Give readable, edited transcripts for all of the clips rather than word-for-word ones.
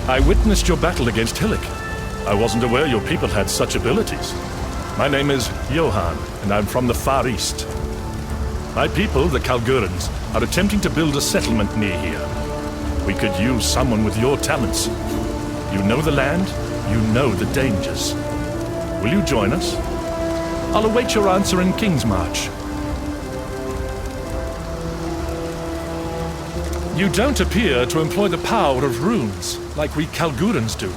I witnessed your battle against Hillik. I wasn't aware your people had such abilities. My name is Johan, and I'm from the Far East. My people, the Kalguurans, are attempting to build a settlement near here. We could use someone with your talents. You know the land, you know the dangers. Will you join us? I'll await your answer in Kingsmarch. You don't appear to employ the power of runes, like we Kalguurans do.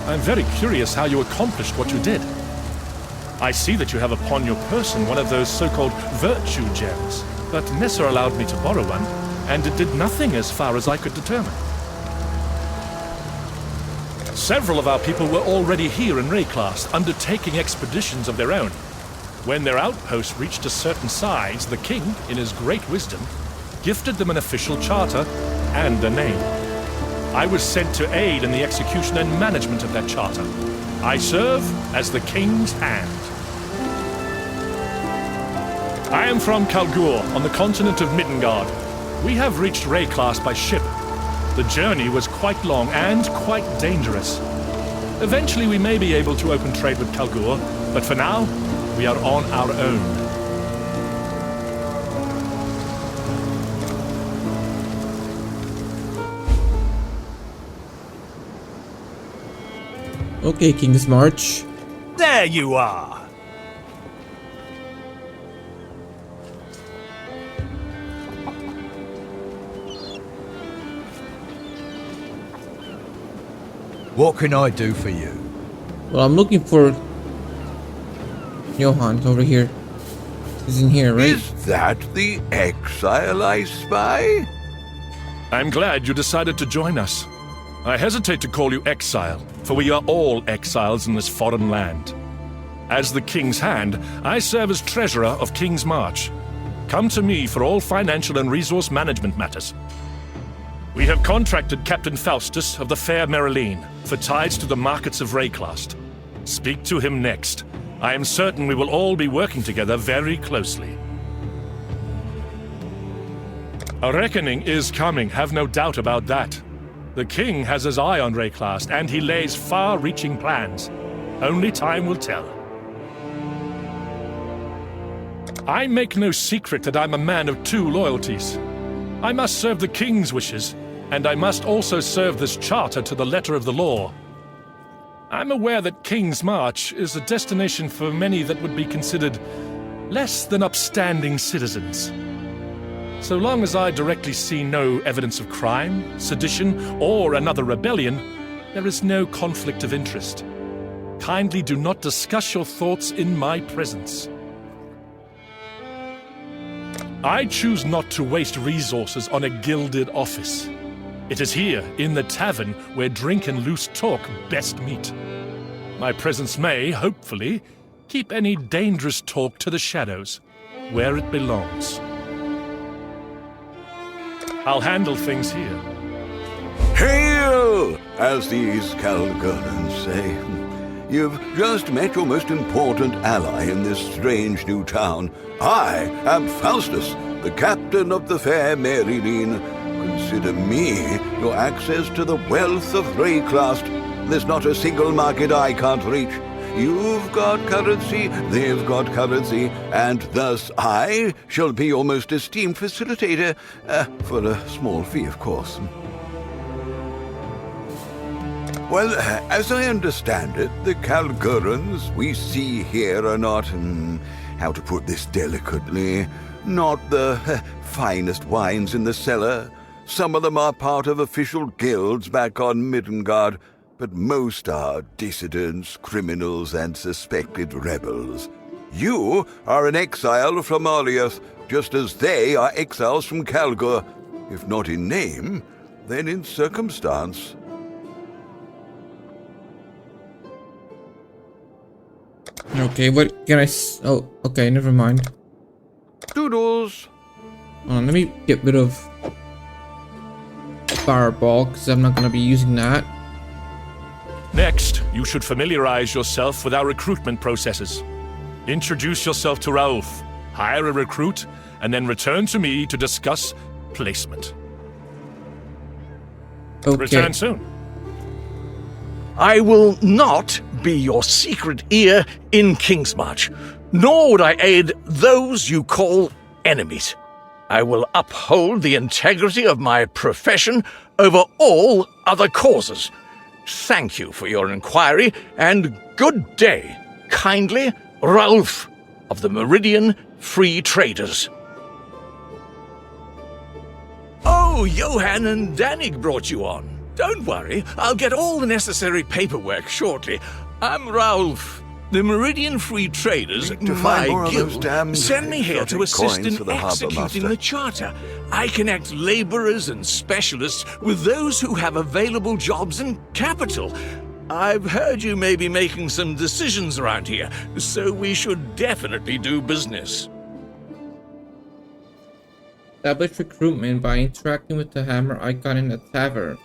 I'm very curious how you accomplished what you did. I see that you have upon your person one of those so-called virtue gems, but Nessa allowed me to borrow one, and it did nothing as far as I could determine. Several of our people were already here in Rayclast, undertaking expeditions of their own. When their outpost reached a certain size, the king, in his great wisdom, gifted them an official charter and a name. I was sent to aid in the execution and management of that charter. I serve as the king's hand. I am from Kalguur, on the continent of Midgard. We have reached Rayclast by ship. The journey was quite long and quite dangerous. Eventually we may be able to open trade with Kalguur, but for now, we are on our own. Okay, Kingsmarch. There you are! What can I do for you? Well, I'm looking for Johan over here. He's in here, right? Is that the Exile I spy? I'm glad you decided to join us. I hesitate to call you Exile, for we are all exiles in this foreign land. As the King's Hand, I serve as Treasurer of Kingsmarch. Come to me for all financial and resource management matters. We have contracted Captain Faustus of the Fair Marilene for ties to the markets of Rayclast. Speak to him next. I am certain we will all be working together very closely. A reckoning is coming, have no doubt about that. The king has his eye on Rayclast, and he lays far-reaching plans. Only time will tell. I make no secret that I'm a man of two loyalties. I must serve the king's wishes, and I must also serve this charter to the letter of the law. I'm aware that Kingsmarch is a destination for many that would be considered less than upstanding citizens. So long as I directly see no evidence of crime, sedition, or another rebellion, there is no conflict of interest. Kindly do not discuss your thoughts in my presence. I choose not to waste resources on a gilded office. It is here, in the tavern, where drink and loose talk best meet. My presence may, hopefully, keep any dangerous talk to the shadows, where it belongs. I'll handle things here. Hail, as these Kalguurans say. You've just met your most important ally in this strange new town. I am Faustus, the captain of the Fair Marilene. Consider me your access to the wealth of Rayclast. There's not a single market I can't reach. You've got currency, they've got currency, and thus I shall be your most esteemed facilitator, for a small fee, of course. Well, as I understand it, the Kalguurans we see here are not, how to put this delicately, not the finest wines in the cellar. Some of them are part of official guilds back on Midgard, but most are dissidents, criminals, and suspected rebels. You are an exile from Aliath, just as they are exiles from Kalguur, if not in name, then in circumstance. Okay, what can I oh, okay, never mind. Doodles! Let me get rid of Fireball, because I'm not going to be using that. Next, you should familiarize yourself with our recruitment processes. Introduce yourself to Raouf, hire a recruit, and then return to me to discuss placement. Okay. Return soon. I will not be your secret ear in Kingsmarch, nor would I aid those you call enemies. I will uphold the integrity of my profession over all other causes. Thank you for your inquiry, and good day. Kindly, Ralph of the Meridian Free Traders. Oh, Johan and Danig brought you on. Don't worry, I'll get all the necessary paperwork shortly. I'm Ralph. The Meridian Free Traders, To find my more of those guild, damned send me here to exotic assist coins in for the harbour executing master. the charter. I connect labourers and specialists with those who have available jobs and capital. I've heard you may be making some decisions around here, so we should definitely do business. Establish recruitment by interacting with the hammer icon in the tavern.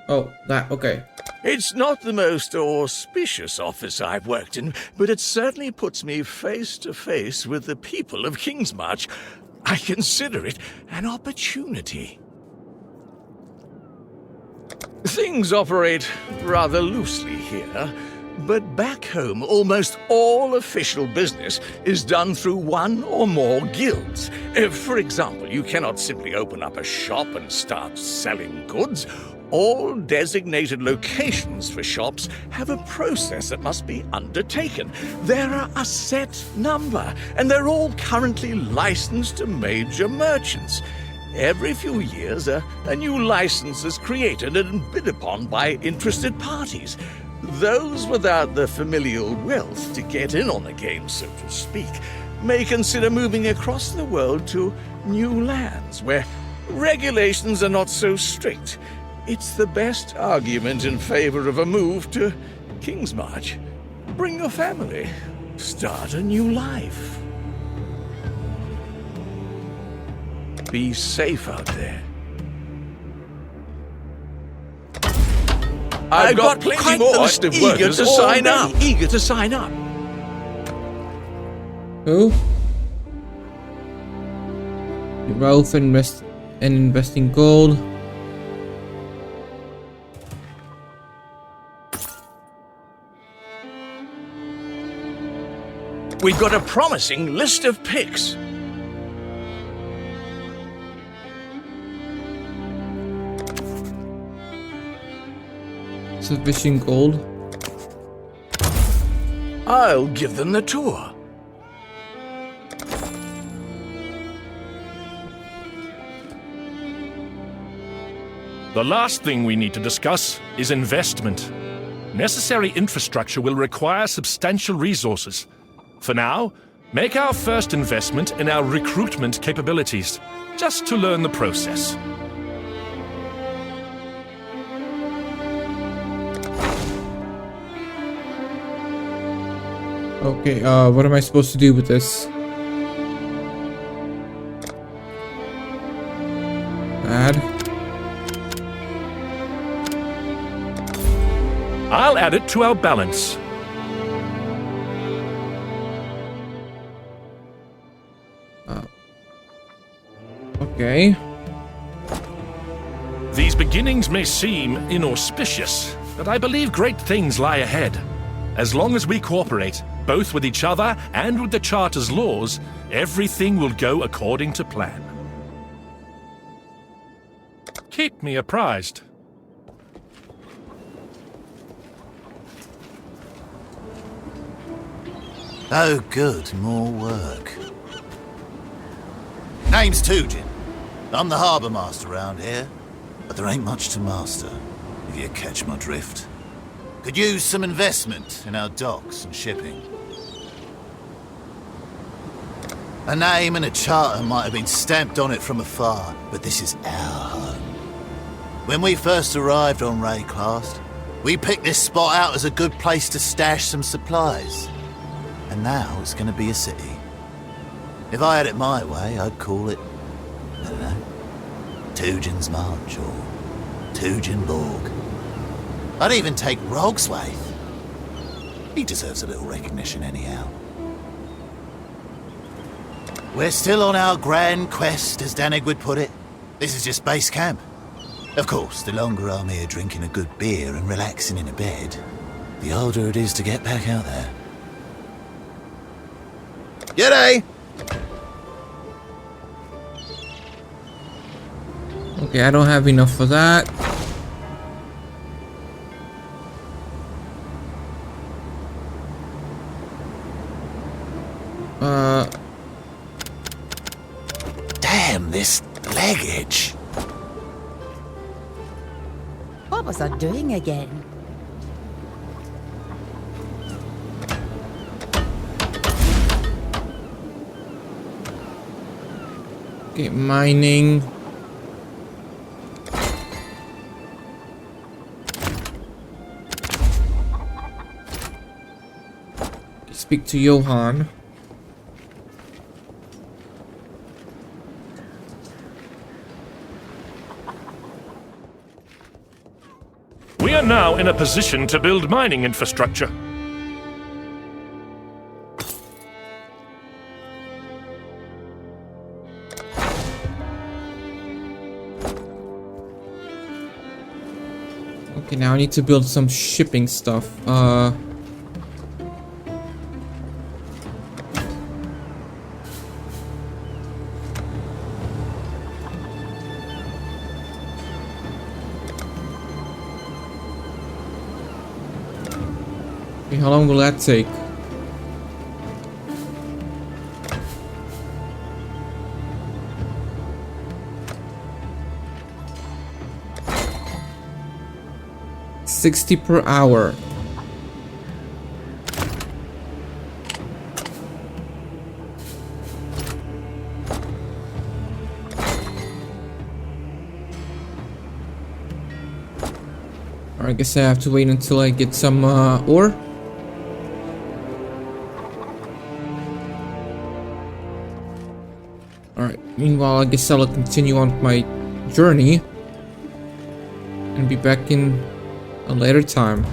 Oh, that, okay. It's not the most auspicious office I've worked in, but it certainly puts me face to face with the people of Kingsmarch. I consider it an opportunity. Things operate rather loosely here, but back home almost all official business is done through one or more guilds. For example, you cannot simply open up a shop and start selling goods. All designated locations for shops have a process that must be undertaken. There are a set number, and they're all currently licensed to major merchants. Every few years, a new license is created and bid upon by interested parties. Those without the familial wealth to get in on the game, so to speak, may consider moving across the world to new lands where regulations are not so strict. It's the best argument in favor of a move to Kingsmarch. Bring your family. Start a new life. Be safe out there. I've got plenty more list of workers eager to sign up. Who? Ralph investing gold. We've got a promising list of picks. Sufficient gold. I'll give them the tour. The last thing we need to discuss is investment. Necessary infrastructure will require substantial resources. For now, make our first investment in our recruitment capabilities, just to learn the process. Okay, what am I supposed to do with this? Add. I'll add it to our balance. Okay. These beginnings may seem inauspicious, but I believe great things lie ahead. As long as we cooperate, both with each other and with the Charter's laws, everything will go according to plan. Keep me apprised. Oh, good, more work. Name's Tujin. I'm the harbour master around here, but there ain't much to master, if you catch my drift. Could use some investment in our docks and shipping. A name and a charter might have been stamped on it from afar, but this is our home. When we first arrived on Rayclast, we picked this spot out as a good place to stash some supplies. And now it's going to be a city. If I had it my way, I'd call it, I don't know, Tujin's March or Tujin Borg. I'd even take Rogswaith. He deserves a little recognition anyhow. We're still on our grand quest, as Danig would put it. This is just base camp. Of course, the longer I'm here drinking a good beer and relaxing in a bed, the harder it is to get back out there. G'day! Okay, I don't have enough for that. Damn, this luggage. What was I doing again? Okay, mining. Speak to Johan. We are now in a position to build mining infrastructure. Okay, now I need to build some shipping stuff. Okay, how long will that take? $60 per hour. I guess I have to wait until I get some ore. Alright, meanwhile I guess I'll continue on my journey and be back in a later time.